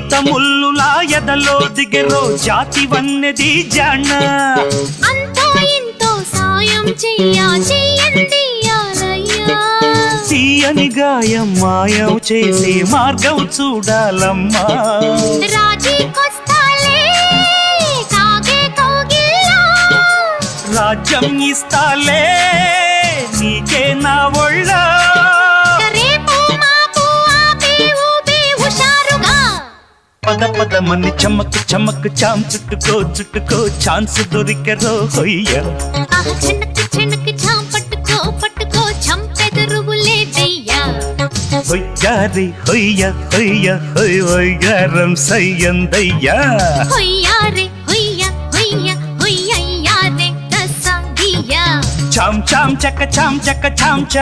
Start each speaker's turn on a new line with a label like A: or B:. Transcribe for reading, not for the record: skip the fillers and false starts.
A: ఈత ముల్లులా ఎదలో దిగెరో జాతివన్నది జాణ
B: అంతో ఇంతో సాయం చెయ్యండి యారయ్యా
A: తీయని గాయం మాయం చేసే మార్గం చూడాలమ్మా
B: రాజీకొస్తాలే కాగే కౌగిల్లా
A: రాజ్యం ఇస్తాలే నీకే నా ఒళ్ళ
B: రేపు మాపు ఆపి ఊపి హుషారుగా
A: పద పదమని చమక్ చమక్ చాం చుట్టుకో ఛాన్స్ దొరికెరో హొయ్య
B: చెనక్ చాం పట్టుకో చంపెదరువులే దయ్యా
A: హొయ్యారి హొయ్య హొయ్యారం సయ్యందయ్యా
B: హొయ్యారే హొయ్యారే దసంగియా
A: చాం చాం చక్క చాం